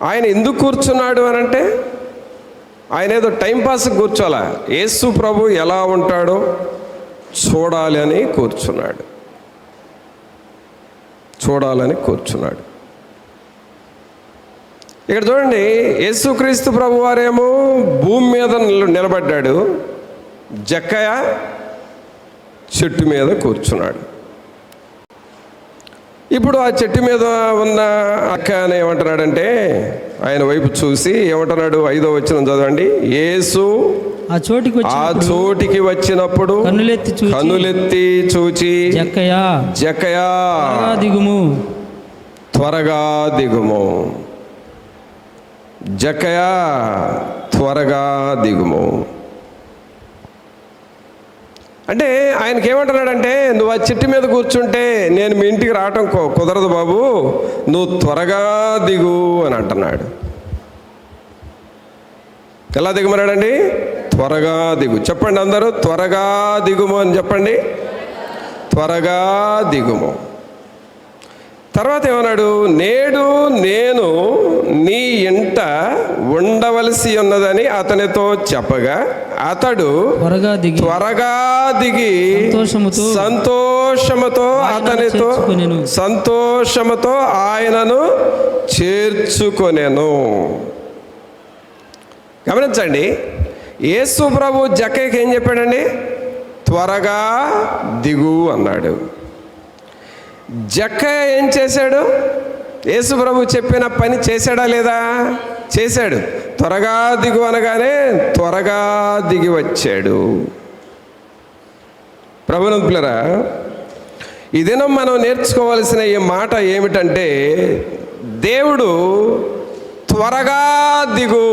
ఆయన ఎందుకు కూర్చున్నాడు అని అంటే, ఆయన ఏదో టైంపాస్కి కూర్చోాలా, యేసు ప్రభు ఎలా ఉంటాడో చూడాలి అని కూర్చున్నాడు. ఇక్కడ చూడండి, యేసుక్రీస్తు ప్రభు వారేమో భూమి మీద నిలబడ్డాడు, జక్కయ్య చెట్టు మీద కూర్చున్నాడు. ఇప్పుడు ఆ చెట్టు మీద ఉన్న అక్క అని ఏమంటున్నాడంటే, ఆయన వైపు చూసి ఏమంటున్నాడు, 5వ వచనం చదవండి. యేసు ఆ చోటికి వచ్చినప్పుడు కన్నులెత్తి చూచి, జక్కయ్యా త్వరగా దిగుము, జక్కయ్యా త్వరగా దిగుము. అంటే ఆయనకి ఏమంటున్నాడంటే, నువ్వు ఆ చెట్టు మీద కూర్చుంటే నేను మీ ఇంటికి రావటం కుదరదు బాబు, నువ్వు త్వరగా దిగు అని అంటున్నాడు. ఎలా దిగమన్నాడండి? త్వరగా దిగు. చెప్పండి అందరూ, త్వరగా దిగుము అని చెప్పండి. త్వరగా దిగుము. తర్వాత ఏమన్నాడు, నేడు నేను నీ ఇంట ఉండవలసి ఉన్నదని అతనితో చెప్పగా అతడు త్వరగా దిగి సంతోషముతో ఆయనను చేర్చుకొనెను. గమనించండి, యేసు ప్రభు జక్కయ్యకి ఏం చెప్పాడండి? త్వరగా దిగు అన్నాడు. జక్కయ్య ఏం చేశాడు? యేసు ప్రభు చెప్పిన పని చేశాడా లేదా? చేశాడు. త్వరగా దిగు అనగానే త్వరగా దిగి వచ్చాడు. ప్రభునంతులారా, ఈ దినం మనం నేర్చుకోవాల్సిన ఈ మాట ఏమిటంటే, దేవుడు త్వరగా దిగు,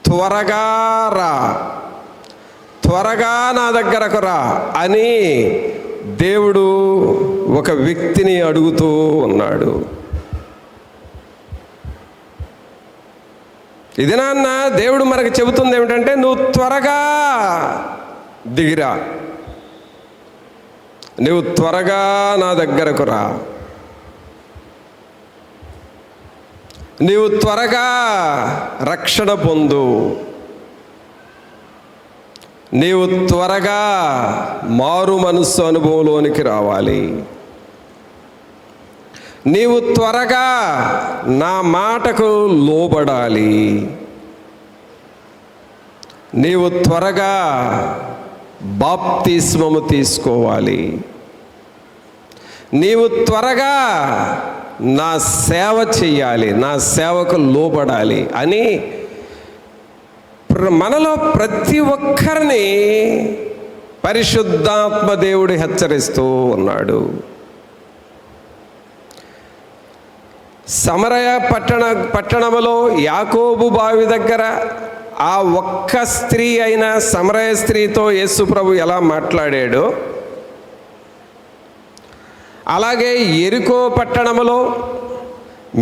త్వరగా రా, త్వరగా నా దగ్గరకు రా అని దేవుడు ఒక వ్యక్తిని అడుగుతూ ఉన్నాడు. ఇది నాన్న దేవుడు మనకు చెబుతుంది ఏమిటంటే, నువ్వు త్వరగా దిగిరా, నువ్వు త్వరగా నా దగ్గరకు రా, నీవు త్వరగా రక్షణ పొందు, నీవు త్వరగా మారు మనస్సు అనుభవంలోనికి రావాలి, నీవు త్వరగా నా మాటకు లోబడాలి, నీవు త్వరగా బాప్తిస్మము తీసుకోవాలి, నీవు త్వరగా నా సేవ చెయ్యాలి, నా సేవకు లోబడాలి అని మనలో ప్రతి ఒక్కరిని పరిశుద్ధాత్మ దేవుడు హెచ్చరిస్తూ ఉన్నాడు. సమరయ పట్టణములో యాకోబు బావి దగ్గర ఆ ఒక్క స్త్రీ అయిన సమరయ స్త్రీతో యేసు ప్రభు ఎలా మాట్లాడాడో, అలాగే యెరికో పట్టణములో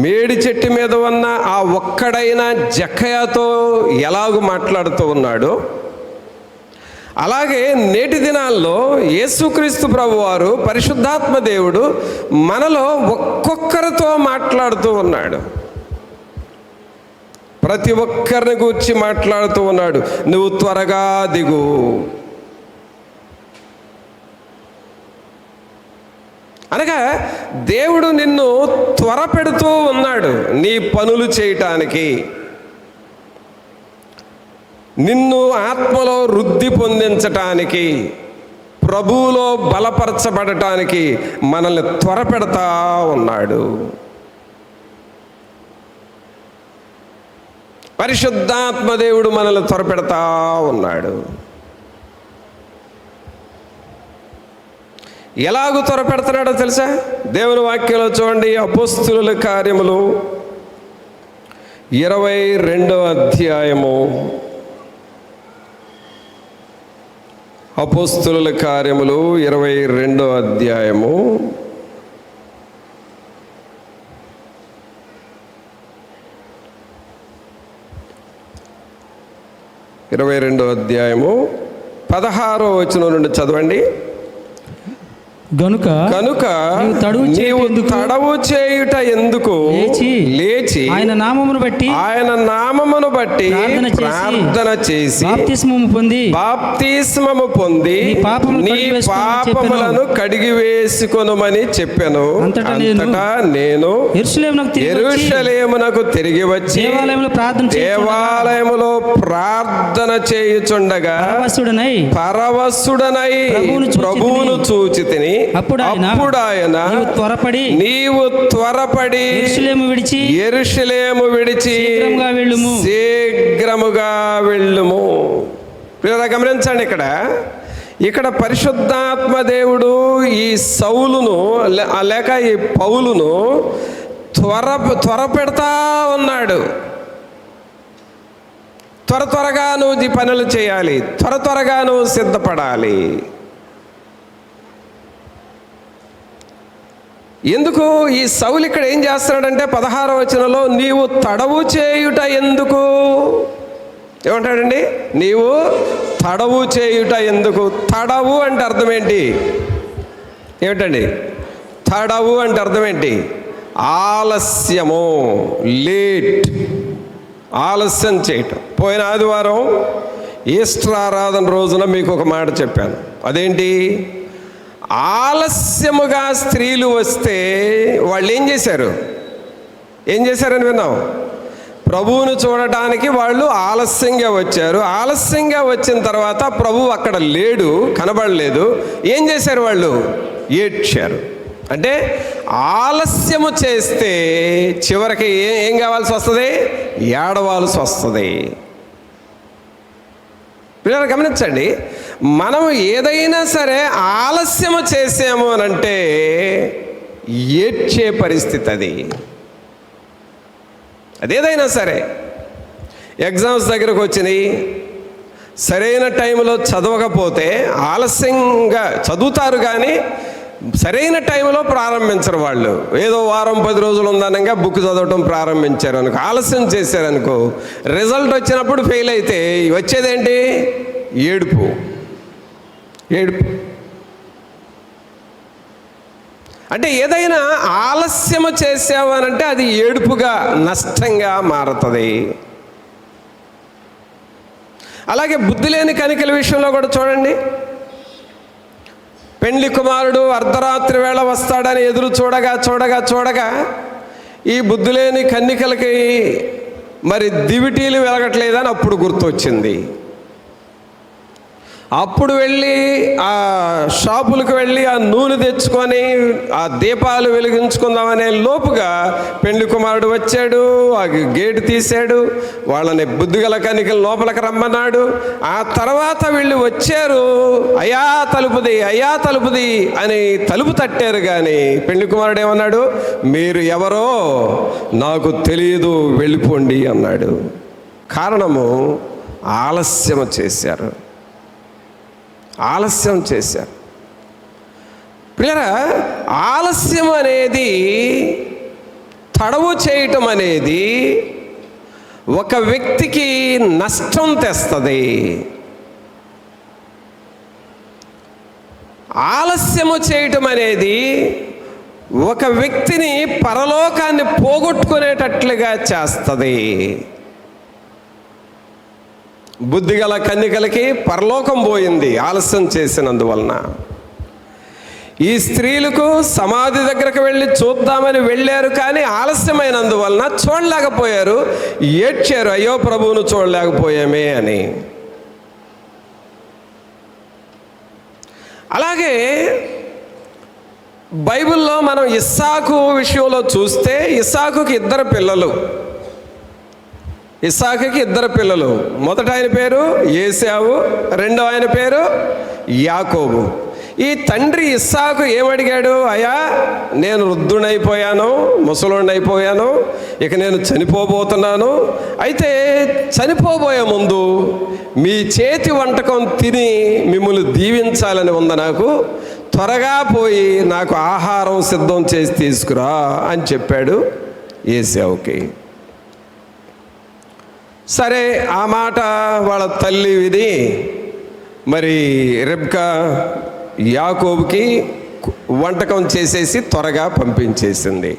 మేడి చెట్టు మీద ఉన్న ఆ ఒక్కడైన జక్కయ్యతో ఎలాగూ మాట్లాడుతూ ఉన్నాడో, అలాగే నేటి దినాల్లో యేసుక్రీస్తు ప్రభువారు పరిశుద్ధాత్మ దేవుడు మనలో ఒక్కొక్కరితో మాట్లాడుతూ ఉన్నాడు. ప్రతి ఒక్కరిని గూర్చి మాట్లాడుతూ ఉన్నాడు. నువ్వు త్వరగా దిగు, అనగా దేవుడు నిన్ను త్వరపెడుతూ ఉన్నాడు నీ పనులు చేయటానికి, నిన్ను ఆత్మలో వృద్ధి పొందించటానికి, ప్రభువులో బలపరచబడటానికి మనల్ని త్వరపెడతా ఉన్నాడు. పరిశుద్ధాత్మ దేవుడు మనల్ని త్వరపెడతా ఉన్నాడు. ఎలాగూ త్వరపెడుతున్నాడో తెలుసా? దేవుని వాక్యంలో చూడండి, అపోస్తుల కార్యములు 22వ అధ్యాయము. అపోస్తుల కార్యములు 22వ అధ్యాయము 16వ వచనం నుండి చదవండి. గనుక నీవు తడవు చేయుట ఎందుకు లేచి ఆయన నామమును బట్టి ప్రార్థన చేసి బాప్తిస్మము పొంది నీ పాపములను కడిగి వేసుకొనుమని చెప్పాను. అంతటా నేను యెరూషలేమునకు తిరిగి వచ్చి దేవాలయములో ప్రార్థన చేయుచుండగా పరవశుడనై ప్రభువును చూచితిని. అప్పుడు ఆయన నీవు త్వరపడి యెరూషలేము విడిచి శీఘ్రముగా వెళ్ళుము. గమనించండి, ఇక్కడ పరిశుద్ధాత్మ దేవుడు ఈ సౌలును లేక ఈ పౌలును త్వర పెడతా ఉన్నాడు. త్వరగా నువ్వు ఈ పనులు చేయాలి, త్వరగా నువ్వు సిద్ధపడాలి. ఎందుకు ఈ సౌలు ఇక్కడ ఏం చేస్తున్నాడంటే 16వ వచనంలో నీవు తడవు చేయుట ఎందుకు ఏమంటాడండి? నీవు తడవు చేయుట ఎందుకు? తడవు అంటే అర్థం ఏంటి? ఏమిటండి తడవు అంటే అర్థం ఏంటి? ఆలస్యము, లేట్, ఆలస్యం చేయటం. పోయిన ఆదివారం ఈస్టర్ ఆరాధన రోజున మీకు ఒక మాట చెప్పాను. అదేంటి? ఆలస్యముగా స్త్రీలు వస్తే వాళ్ళు ఏం చేశారని విన్నాం. ప్రభువును చూడటానికి వాళ్ళు ఆలస్యంగా వచ్చారు. ఆలస్యంగా వచ్చిన తర్వాత ప్రభువు అక్కడ లేడు, కనబడలేదు. ఏం చేశారు? వాళ్ళు ఏడ్చారు. అంటే ఆలస్యము చేస్తే చివరికి ఏం కావాల్సి వస్తుంది? ఏడవాల్సి వస్తుంది. పిల్లలు గమనించండి, మనం ఏదైనా సరే ఆలస్యము చేసాము అని అంటే ఏడ్చే పరిస్థితి. అదేదైనా సరే ఎగ్జామ్స్ దగ్గరకు వచ్చినాయి, సరైన టైంలో చదవకపోతే ఆలస్యంగా చదువుతారు కానీ సరైన టైంలో ప్రారంభించరు. వాళ్ళు ఏదో వారం 10 రోజులు ఉందనగా బుక్ చదవటం ప్రారంభించారు అనుకో, ఆలస్యం చేశారనుకో, రిజల్ట్ వచ్చినప్పుడు ఫెయిల్ అయితే వచ్చేదేంటి? ఏడుపు. అంటే ఏదైనా ఆలస్యము చేసావు అనంటే అది ఏడుపుగా, నష్టంగా మారుతుంది. అలాగే బుద్ధి లేని కనికల విషయంలో కూడా చూడండి. పెండ్లి కుమారుడు అర్ధరాత్రి వేళ వస్తాడని ఎదురు చూడగా ఈ బుద్ధులేని కన్నికలకి మరి దివిటీలు వెలగట్లేదని అప్పుడు గుర్తొచ్చింది. అప్పుడు వెళ్ళి ఆ షాపులకు వెళ్ళి ఆ నూనె తెచ్చుకొని ఆ దీపాలు వెలిగించుకుందామనే లోపుగా పెండ్లి కుమారుడు వచ్చాడు. ఆ గేటు తీశాడు, వాళ్ళని బుద్ధిగల కనికలు లోపలికి రమ్మన్నాడు. ఆ తర్వాత వీళ్ళు వచ్చారు, అయ్యా తలుపుది అని తలుపు తట్టారు. కానీ పెండ్లి కుమారుడు ఏమన్నాడు? మీరు ఎవరో నాకు తెలియదు, వెళ్ళిపోండి అన్నాడు. కారణము ఆలస్యం చేశారు. పిల్లరా, ఆలస్యం అనేది, తడవు చేయటం అనేది ఒక వ్యక్తికి నష్టం తెస్తుంది. ఆలస్యము చేయటం అనేది ఒక వ్యక్తిని పరలోకాన్ని పోగొట్టుకునేటట్లుగా చేస్తుంది. బుద్ధిగల కన్యకలకి పరలోకం పోయింది ఆలస్యం చేసినందువలన. ఈ స్త్రీలకు సమాధి దగ్గరకు వెళ్ళి చూద్దామని వెళ్ళారు, కానీ ఆలస్యమైనందువలన చూడలేకపోయారు, ఏడ్చారు, అయ్యో ప్రభువును చూడలేకపోయామే అని. బైబిల్లో మనం ఇస్సాకు విషయంలో చూస్తే ఇస్సాకుకి ఇద్దరు పిల్లలు. మొదట ఆయన పేరు ఏశావు, రెండో ఆయన పేరు యాకోబు. ఈ తండ్రి ఇస్సాకు ఏమడిగాడు? అయ్యా, నేను వృద్ధుడైపోయాను, ముసలుడైపోయాను, ఇక నేను చనిపోబోతున్నాను. అయితే చనిపోబోయే ముందు మీ చేతి వంటకం తిని మిమ్మల్ని దీవించాలని ఉంది నాకు. త్వరగా పోయి నాకు ఆహారం సిద్ధం చేసి తీసుకురా అని చెప్పాడు ఏశావుకి. సరే, ఆ మాట వాళ్ళ తల్లి విధి మరి రెబ్కా యాకోబుకి వంటకం చేసేసి త్వరగా పంపించేసింది.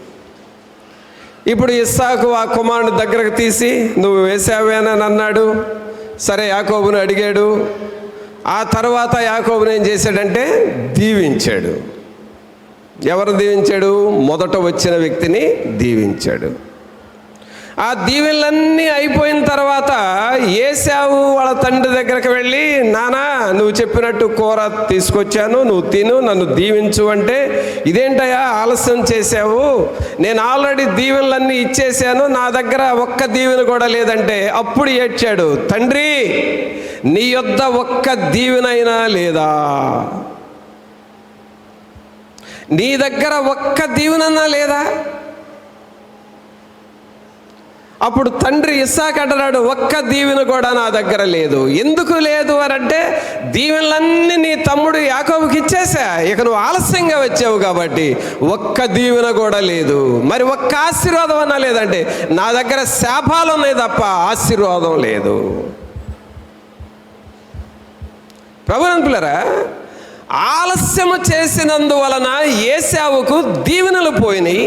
ఇప్పుడు ఇస్సాకు ఆ కుమారుని దగ్గరకు తీసి నువ్వు వేసావేనని అన్నాడు. సరే యాకోబుని అడిగాడు. ఆ తర్వాత యాకోబుని ఏం చేశాడంటే దీవించాడు. ఎవరు దీవించాడు? మొదట వచ్చిన వ్యక్తిని దీవించాడు. ఆ దీవెనలన్నీ అయిపోయిన తర్వాత ఏశావు వాళ్ళ తండ్రి దగ్గరికి వెళ్ళి, నానా నువ్వు చెప్పినట్టు కూర తీసుకొచ్చాను, నువ్వు తిను, నన్ను దీవించు అంటే, ఇదేంటయ్యా ఆలస్యం చేశావు, నేను ఆల్రెడీ దీవెనలన్నీ ఇచ్చేసాను, నా దగ్గర ఒక్క దీవెన కూడా లేదంటే అప్పుడు ఏడ్చాడు, తండ్రి నీ యొద్ద ఒక్క దీవెనైనా లేదా? నీ దగ్గర ఒక్క దీవెనన్నా లేదా? అప్పుడు తండ్రి ఇస్సాకు అంటున్నాడు, ఒక్క దీవెన కూడా నా దగ్గర లేదు. ఎందుకు లేదు అని అంటే, దీవెనలన్నీ నీ తమ్ముడు యాకోబుకి ఇచ్చేసా, ఇక నువ్వు ఆలస్యంగా వచ్చావు కాబట్టి ఒక్క దీవెన కూడా లేదు. మరి ఒక్క ఆశీర్వాదం అన్నా లేదంటే, నా దగ్గర శాపాలు ఉన్నాయి తప్ప ఆశీర్వాదం లేదు. ప్రభునంతులారా, ఆలస్యము చేసినందువలన ఏశావుకు దీవెనలు పోయినాయి.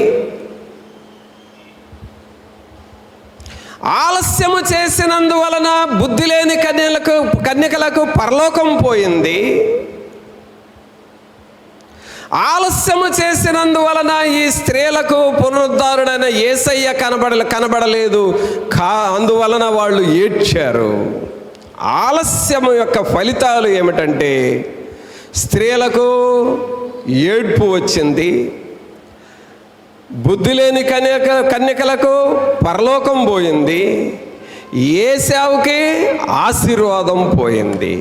ఆలస్యము చేసినందువలన బుద్ధి లేని కన్యకలకు పరలోకం పోయింది. ఆలస్యము చేసినందువలన ఈ స్త్రీలకు పునరుద్ధారుడైన యేసయ్య కనబడలేదు. అందువలన వాళ్ళు ఏడ్చారు. ఆలస్యము యొక్క ఫలితాలు ఏమిటంటే, స్త్రీలకు ఏడ్పు వచ్చింది, బుద్ధి లేని కన్యకలకు పరలోకం పోయింది, ఏశావుకి ఆశీర్వాదం పోయింది.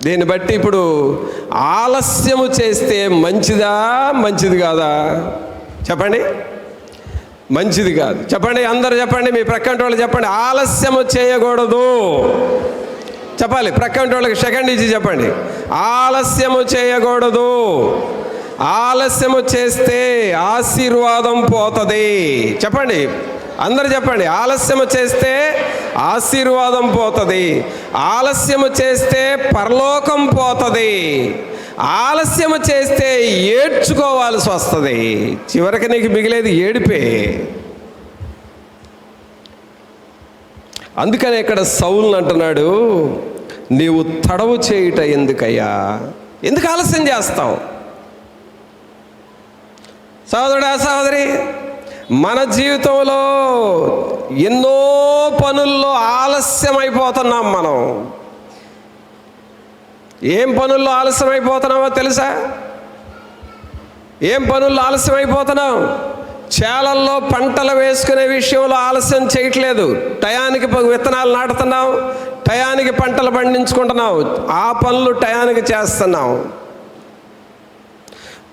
దీన్ని బట్టి ఇప్పుడు ఆలస్యము చేస్తే మంచిదా మంచిది కాదా? చెప్పండి. మంచిది కాదు. చెప్పండి, అందరూ చెప్పండి, మీ ప్రక్కంటి వాళ్ళు చెప్పండి, ఆలస్యము చేయకూడదు. చెప్పాలి, ప్రక్కంటి వాళ్ళకి సెకండ్ ఇచ్చి చెప్పండి, ఆలస్యము చేయకూడదు. ఆలస్యము చేస్తే ఆశీర్వాదం పోతుంది. చెప్పండి, అందరు చెప్పండి, ఆలస్యము చేస్తే ఆశీర్వాదం పోతుంది, ఆలస్యము చేస్తే పరలోకం పోతుంది, ఆలస్యము చేస్తే ఏడ్చుకోవాల్సి వస్తుంది. చివరికి నీకు మిగిలేది ఏడిపే. అందుకని ఇక్కడ సౌలు అంటున్నాడు, నీవు తడవు చేయుట ఎందుకయ్యా? ఎందుకు ఆలస్యం చేస్తావు? సహోదరుడా, సహోదరి, మన జీవితంలో ఎన్నో పనుల్లో ఆలస్యమైపోతున్నాం. మనం ఏం పనుల్లో ఆలస్యమైపోతున్నామో తెలుసా? ఏం పనుల్లో ఆలస్యమైపోతున్నాం? చేలల్లో పంటలు వేసుకునే విషయంలో ఆలస్యం చేయట్లేదు. టయానికి విత్తనాలు నాటుతున్నాం, టయానికి పంటలు పండించుకుంటున్నాం, ఆ పనులు టయానికి చేస్తున్నాం.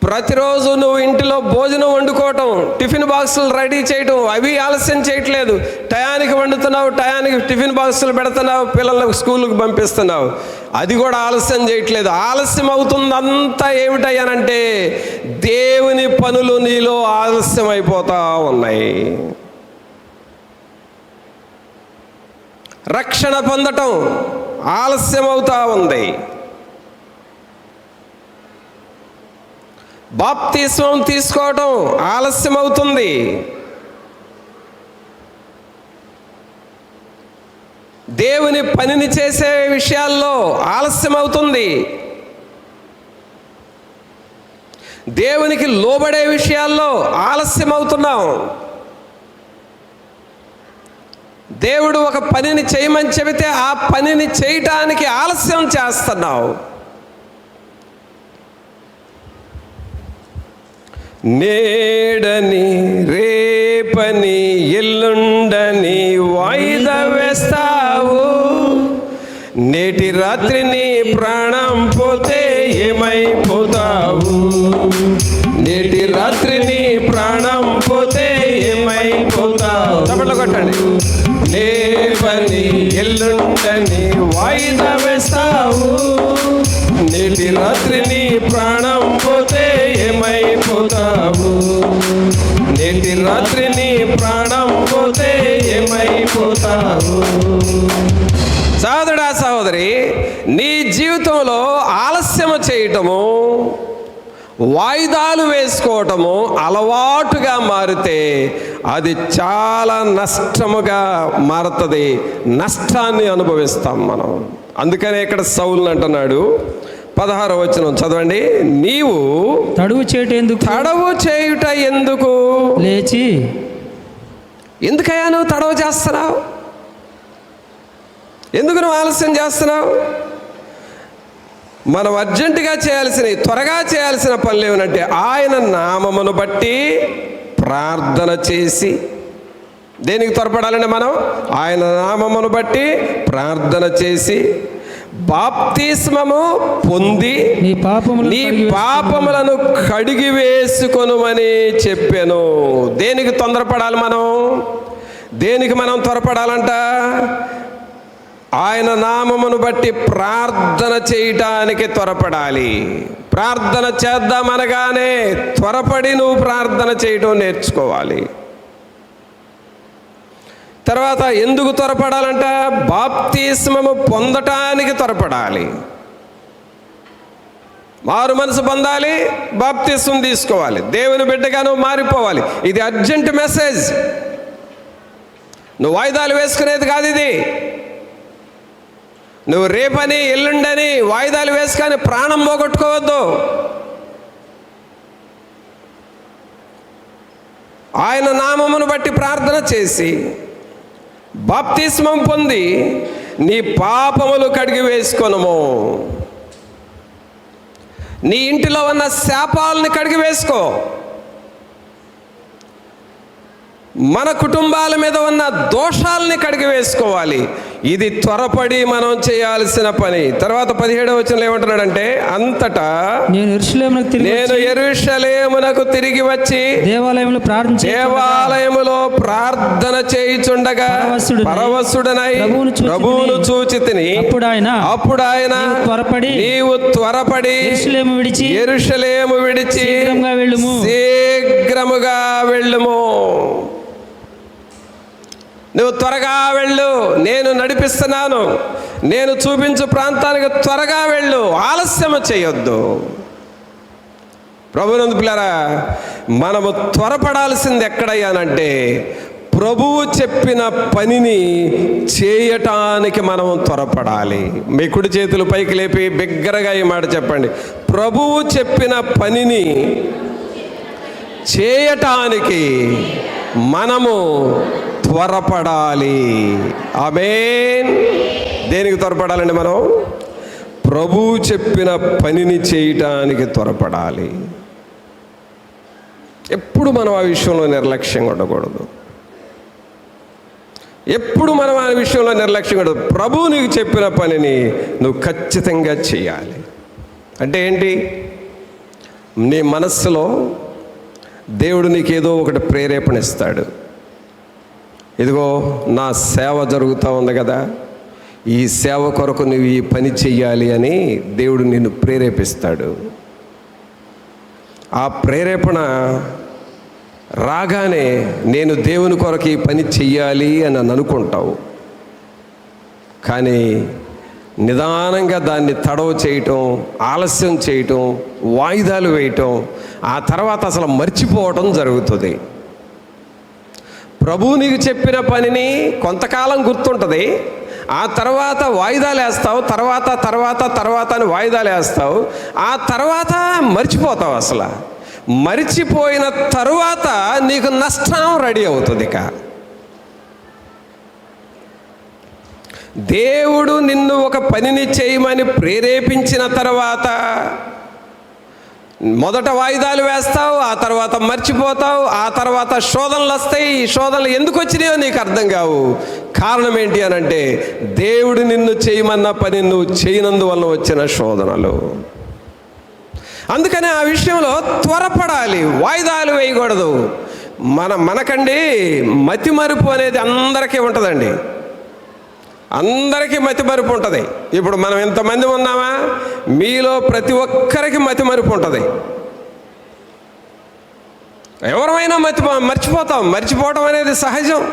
ప్రతిరోజు నువ్వు ఇంటిలో భోజనం వండుకోవటం, టిఫిన్ బాక్సులు రెడీ చేయటం, అవి ఆలస్యం చేయట్లేదు. టయానికి వండుతున్నావు, టయానికి టిఫిన్ బాక్సులు పెడుతున్నావు, పిల్లలకు స్కూల్కి పంపిస్తున్నావు, అది కూడా ఆలస్యం చేయట్లేదు. ఆలస్యం అవుతుందంతా ఏమిటయ్యానంటే, దేవుని పనులు నీలో ఆలస్యం అయిపోతా ఉన్నాయి. రక్షణ పొందటం ఆలస్యం అవుతా ఉంది. బాప్తిస్మం తీసుకోవటం ఆలస్యం అవుతుంది. దేవుని పనిని చేసే విషయాల్లో ఆలస్యం అవుతుంది. దేవునికి లోబడే విషయాల్లో ఆలస్యం అవుతున్నాం. దేవుడు ఒక పనిని చేయమని చెబితే ఆ పనిని చేయటానికి ఆలస్యం చేస్తున్నావు. నేడని రేపని ఎల్లుండని వాయిదా వేస్తావు. నేటి రాత్రి నీ ప్రాణం పోతే ఏమైపోతావు? నేటి రాత్రి నీ ప్రాణం పోతే ఏమైపోతావు? తప్పట్లో కొట్టండి. రేపని ఎల్లుండని వాయిదా వేస్తావు. నేటి రాత్రి నీ ప్రాణం పోతే ఏమైపోతావు? నేటి రాత్రి నీ ప్రాణం పోతే ఏమైపోతావు? సహోదరా సహోదరి, నీ జీవితంలో ఆలస్యము చేయటము, వాయిదాలు వేసుకోవటము అలవాటుగా మారితే అది చాలా నష్టముగా మారుతుంది. నష్టాన్ని అనుభవిస్తాం మనం. అందుకనే ఇక్కడ సౌలుని అంటున్నాడు, 16వ వచనం చదవండి. నీవు తడువు చేయుట ఎందుకు లేచి, ఎందుకయ్యా నువ్వు తడవ చేస్తున్నావు? ఎందుకు నువ్వు ఆలస్యం చేస్తున్నావు? మనం అర్జెంటుగా చేయాల్సినవి, త్వరగా చేయాల్సిన పనులు ఏమనంటే ఆయన నామమును బట్టి ప్రార్థన చేసి. దేనికి త్వరపడాలండి మనం? ఆయన నామమును బట్టి ప్రార్థన చేసి బాప్తిస్మము పొంది నీ పాపములను కడిగి వేసుకొనుమని చెప్పాను. దేనికి తొందరపడాలి మనం? దేనికి మనం త్వరపడాలంట? ఆయన నామమును బట్టి ప్రార్థన చేయటానికి త్వరపడాలి. ప్రార్థన చేద్దామనగానే త్వరపడి నువ్వు ప్రార్థన చేయటం నేర్చుకోవాలి. తర్వాత ఎందుకు త్వరపడాలంట? బాప్తిస్మము పొందటానికి త్వరపడాలి. మారు మనసు పొందాలి, బాప్తిస్మం తీసుకోవాలి, దేవుని బిడ్డగా నువ్వు మారిపోవాలి. ఇది అర్జెంట్ మెసేజ్. నువ్వు వాయిదాలు వేసుకునేది కాదు ఇది. నువ్వు రేపని ఎల్లుండని వాయిదాలు వేసుకొని ప్రాణం పోగొట్టుకోవద్దు. ఆయన నామమును బట్టి ప్రార్థన చేసి బాప్తిస్మం పొంది నీ పాపములు కడిగి వేసుకొనుము. నీ ఇంటిలో ఉన్న శాపాలని కడిగి వేసుకో. మన కుటుంబాల మీద ఉన్న దోషాలని కడిగి వేసుకోవాలి. ఇది త్వరపడి మనం చేయాల్సిన పని. తర్వాత 17వ వచనంలో ఏమంటున్నాడంటే, అంతటా నేను యెరూషలేమునకు తిరిగి వచ్చి దేవాలయములో ప్రార్థన చేయుచుండగా పరవశుడనై ప్రభువును చూచితిని. అప్పుడు ఆయన నీవు త్వరపడి యెరూషలేము విడిచి శీఘ్రముగా వెళ్ళుము. నువ్వు త్వరగా వెళ్ళు, నేను నడిపిస్తున్నాను, నేను చూపించు ప్రాంతానికి త్వరగా వెళ్ళు, ఆలస్యం చేయొద్దు. ప్రభునందు పిల్లరా, మనము త్వరపడాల్సింది ఎక్కడయ్యానంటే ప్రభువు చెప్పిన పనిని చేయటానికి మనం త్వరపడాలి. మీ కుడి చేతులు పైకి లేపి బిగ్గరగా ఈ మాట చెప్పండి. ప్రభువు చెప్పిన పనిని చేయటానికి మనము త్వరపడాలి. ఆమేన్. దేనికి త్వరపడాలండి మనం? ప్రభువు చెప్పిన పనిని చేయటానికి త్వరపడాలి. ఎప్పుడు మనం ఆ విషయంలో నిర్లక్ష్యంగా ఉండకూడదు. ఎప్పుడు మనం ఆ విషయంలో నిర్లక్ష్యంగా ఉండదు. ప్రభువు నీకు చెప్పిన పనిని నువ్వు ఖచ్చితంగా చేయాలి. అంటే ఏంటి? నీ మనస్సులో దేవుడు నీకేదో ఒకటి ప్రేరేపణ ఇస్తాడు. ఇదిగో నా సేవ జరుగుతూ ఉంది కదా, ఈ సేవ కొరకు నువ్వు ఈ పని చెయ్యాలి అని దేవుడు నిన్ను ప్రేరేపిస్తాడు. ఆ ప్రేరేపణ రాగానే నేను దేవుని కొరకు ఈ పని చెయ్యాలి అని అనుకుంటావు. కానీ నిదానంగా దాన్ని తడవ చేయటం, ఆలస్యం చేయటం, వాయిదాలు వేయటం, ఆ తర్వాత అసలు మర్చిపోవటం జరుగుతుంది. ప్రభువు నీకు చెప్పిన పనిని కొంతకాలం గుర్తుంటుంది, ఆ తర్వాత వాయిదాలు వేస్తావు, తర్వాత అని వాయిదాలు వేస్తావు, ఆ తర్వాత మర్చిపోతావు. అసలు మర్చిపోయిన తరువాత నీకు నష్టం రెడీ అవుతుంది. ఇక దేవుడు నిన్ను ఒక పనిని చేయమని ప్రేరేపించిన తర్వాత మొదట వాయిదాలు వేస్తావు, ఆ తర్వాత మర్చిపోతావు, ఆ తర్వాత శోధనలు వస్తాయి. ఈ శోధనలు ఎందుకు వచ్చినాయో నీకు అర్థం కావు. కారణం ఏంటి అని అంటే దేవుడు నిన్ను చేయమన్న పని నువ్వు చేయనందువల్ల వచ్చిన శోధనలు. అందుకని ఆ విషయంలో త్వరపడాలి, వాయిదాలు వేయకూడదు. మనకండి మతిమరుపు అనేది అందరికీ ఉంటుందండి. అందరికీ మతిమరుపు ఉంటుంది. ఇప్పుడు మనం ఎంతమంది ఉన్నామా, మీలో ప్రతి ఒక్కరికి మతిమరుపు ఉంటుంది. ఎవరైనా మర్చిపోతాం. మర్చిపోవడం అనేది సహజం.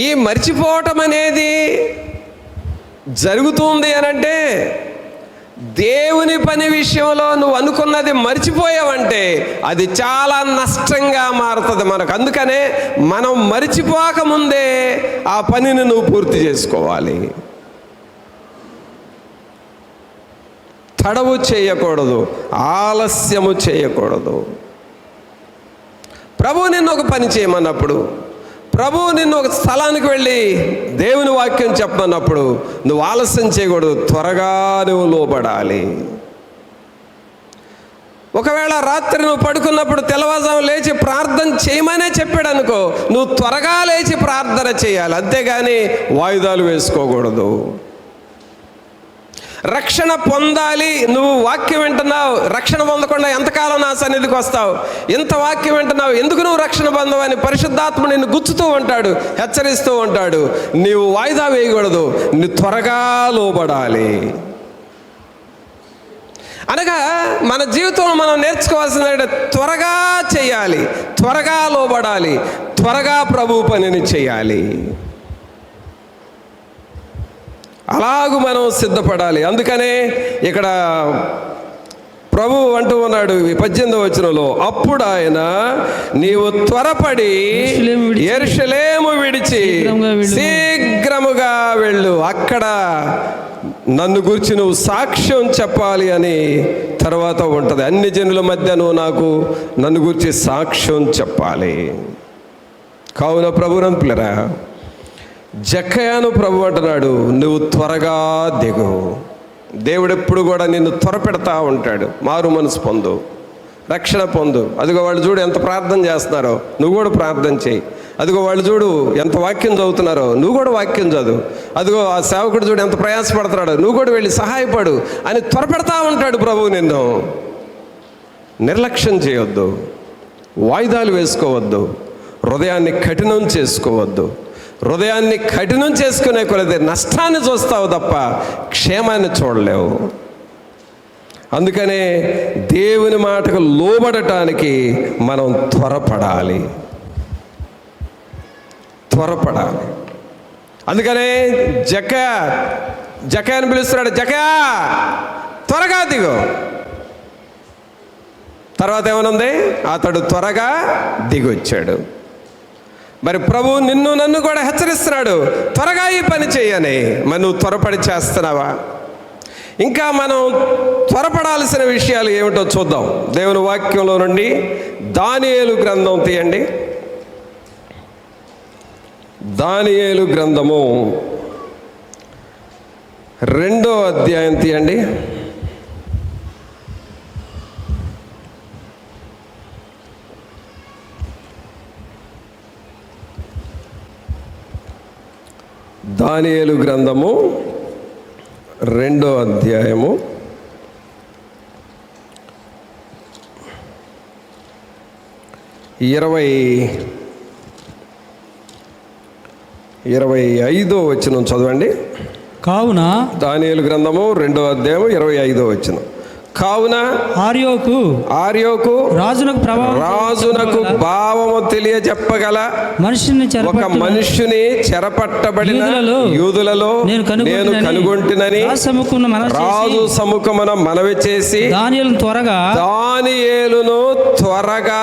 ఈ మర్చిపోవటం అనేది జరుగుతుంది అనంటే, దేవుని పని విషయంలో నువ్వు అనుకున్నది మర్చిపోయావంటే అది చాలా నష్టంగా మారుతుంది మనకు. అందుకనే మనం మర్చిపోకముందే ఆ పనిని నువ్వు పూర్తి చేసుకోవాలి. తడవు చేయకూడదు, ఆలస్యము చేయకూడదు. ప్రభువు నిన్ను ఒక పని చేయమన్నప్పుడు, ప్రభువు నిన్ను ఒక స్థలానికి వెళ్ళి దేవుని వాక్యం చెప్పమన్నప్పుడు నువ్వు ఆలస్యం చేయకూడదు, త్వరగా నువ్వు లోబడాలి. ఒకవేళ రాత్రి నువ్వు పడుకున్నప్పుడు తెల్లవారుజాము లేచి ప్రార్థన చేయమనే చెప్పాడు అనుకో, నువ్వు త్వరగా లేచి ప్రార్థన చేయాలి, అంతేగాని వాయిదాలు వేసుకోకూడదు. రక్షణ పొందాలి, నువ్వు వాక్యం వింటున్నావు, రక్షణ పొందకుండా ఎంతకాలం నా సన్నిధికి వస్తావు, ఇంత వాక్యం వింటున్నావు, ఎందుకు నువ్వు రక్షణ పొందవని పరిశుద్ధాత్మ నిన్ను గుచ్చుతూ ఉంటాడు, హెచ్చరిస్తూ ఉంటాడు. నీవు వాయిదా వేయకూడదు, నువ్వు త్వరగా లోబడాలి. అనగా మన జీవితంలో మనం నేర్చుకోవాల్సింది త్వరగా చేయాలి, త్వరగా లోబడాలి, త్వరగా ప్రభు పనిని చేయాలి. అలాగూ మనం సిద్ధపడాలి. అందుకనే ఇక్కడ ప్రభు అంటూ ఉన్నాడు 18వ వచనంలో, అప్పుడు ఆయన నీవు త్వరపడి యెరూషలేము విడిచి శీఘ్రముగా వెళ్ళు, అక్కడ నన్ను గురించి నువ్వు సాక్ష్యం చెప్పాలి అని తర్వాత ఉంటుంది. అన్ని జనుల మధ్య నువ్వు నన్ను గురించి సాక్ష్యం చెప్పాలి. కావున ప్రభువును పిల్లరా, జక్కయ్యను ప్రభు అంటున్నాడు, నువ్వు త్వరగా దిగు. దేవుడు ఎప్పుడు కూడా నిన్ను త్వరపెడతా ఉంటాడు. మారు మనసు పొందు, రక్షణ పొందు. అదిగో వాళ్ళు చూడు ఎంత ప్రార్థన చేస్తున్నారో, నువ్వు కూడా ప్రార్థన చేయి. అదిగో వాళ్ళు చూడు ఎంత వాక్యం చదువుతున్నారో, నువ్వు కూడా వాక్యం చదువు. అదిగో ఆ సేవకుడు చూడు ఎంత ప్రయాసపడుతున్నాడో, నువ్వు కూడా వెళ్ళి సహాయపడు అని త్వరపెడతా ఉంటాడు ప్రభువు నిన్ను. నిర్లక్ష్యం చేయొద్దు, వాయిదాలు వేసుకోవద్దు, హృదయాన్ని కఠినం చేసుకోవద్దు. హృదయాన్ని కఠినం చేసుకునే కొలది నష్టాన్ని చూస్తావు తప్ప క్షేమాన్ని చూడలేవు. అందుకనే దేవుని మాటకు లోబడటానికి మనం త్వరపడాలి. అందుకనే జక్కయ్యను పిలుస్తున్నాడు, జక్కయ్య త్వరగా దిగు. తర్వాత ఏమనుంది, అతడు త్వరగా దిగొచ్చాడు. మరి ప్రభు నన్ను కూడా హెచ్చరిస్తున్నాడు, త్వరగా ఈ పని చేయని. మరి నువ్వు త్వరపడి చేస్తున్నావా? ఇంకా మనం త్వరపడాల్సిన విషయాలు ఏమిటో చూద్దాం. దేవుని వాక్యంలో నుండి దానియేలు గ్రంథం తీయండి. దానియేలు గ్రంథము 2వ అధ్యాయం తీయండి. దానియేలు గ్రంథము 2వ అధ్యాయము 25వ వచనం చదవండి. కావున దానియేలు గ్రంథము 2వ అధ్యాయము 25వ వచనం. కావున ఆర్యోకు రాజునకు భావము తెలియజెప్పగల ఒక మనుష్యుని చెరపట్టబడిన యూదులలో నేను కనుగొంటినని రాజు సముఖమున మనవి చేసి దానియేలును త్వరగా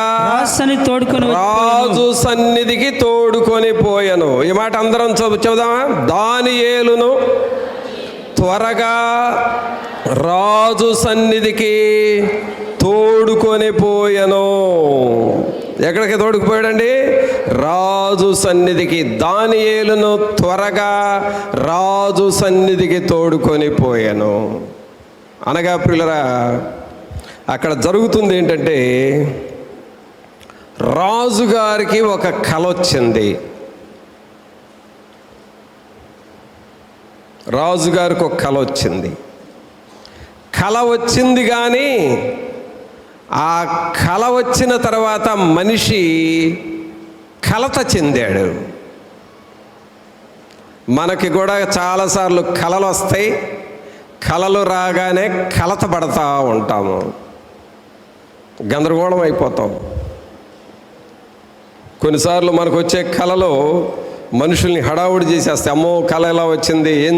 రాజు సన్నిధికి తోడుకొని పోయెను. ఈ మాట అందరం చెబుదామా? దానియేలును త్వరగా రాజు సన్నిధికి తోడుకొని పోయెను. ఎక్కడికి తోడుకుపోయాడండి? రాజు సన్నిధికి. దానియేలును త్వరగా రాజు సన్నిధికి తోడుకొని పోయెను. అనగా ప్రియులరా, అక్కడ జరుగుతుంది ఏంటంటే, రాజుగారికి ఒక కల వచ్చింది. రాజుగారికి ఒక కల వచ్చింది. కల వచ్చింది కానీ ఆ కల వచ్చిన తర్వాత మనిషి కలత చెందాడు. మనకి కూడా చాలాసార్లు కలలు వస్తాయి. కలలు రాగానే కలత పడతా ఉంటాము, గందరగోళం అయిపోతాం. కొన్నిసార్లు మనకు వచ్చే కలలో మనుషుల్ని హడావుడి చేసేస్తాయి. అమ్మో కళ ఎలా వచ్చింది, ఏం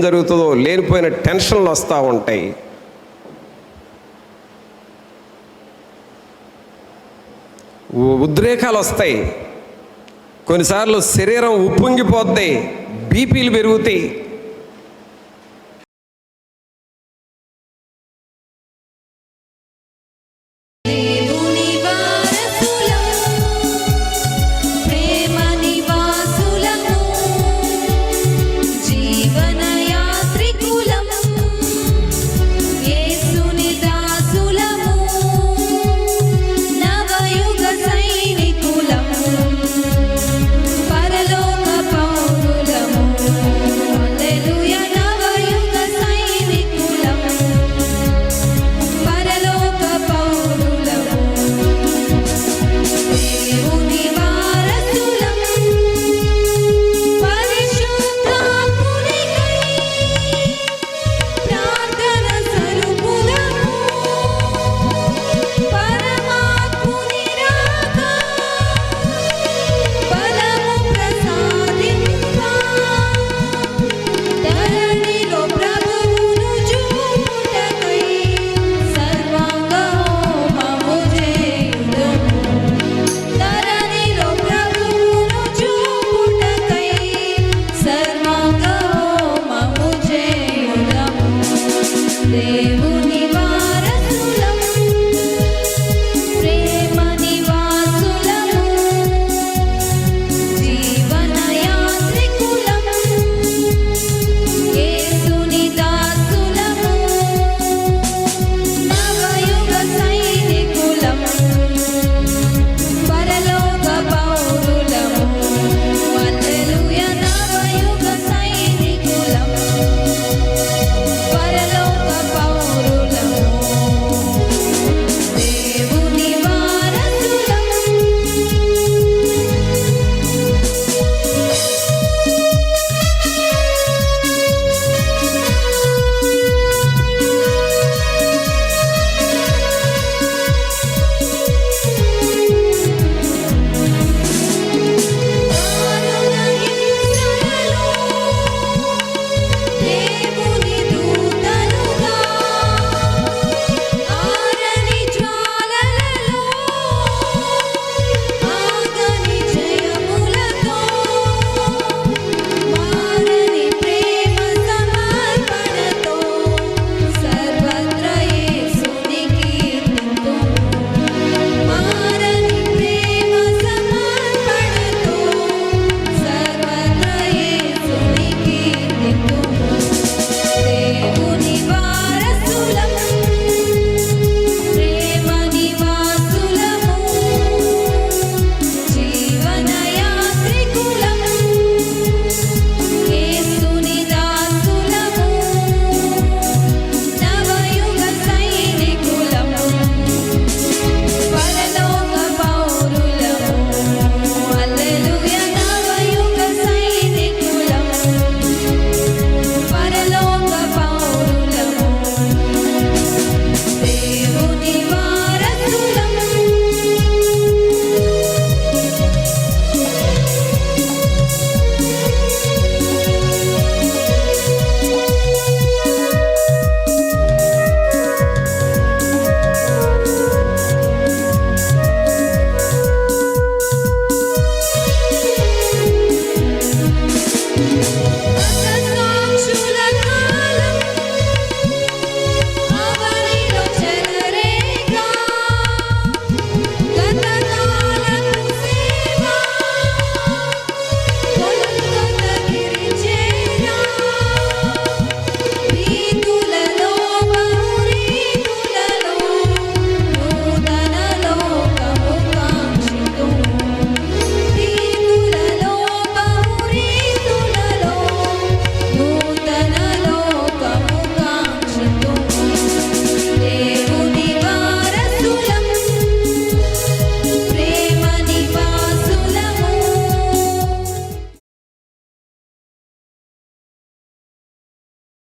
జరుగుతుందో లేనిపోయిన టెన్షన్లు వస్తూ ఉంటాయి. ఉద్రేకాలు వస్తాయి. కొన్నిసార్లు శరీరం ఉప్పొంగిపోద్ది, బీపీలు పెరుగుతాయి.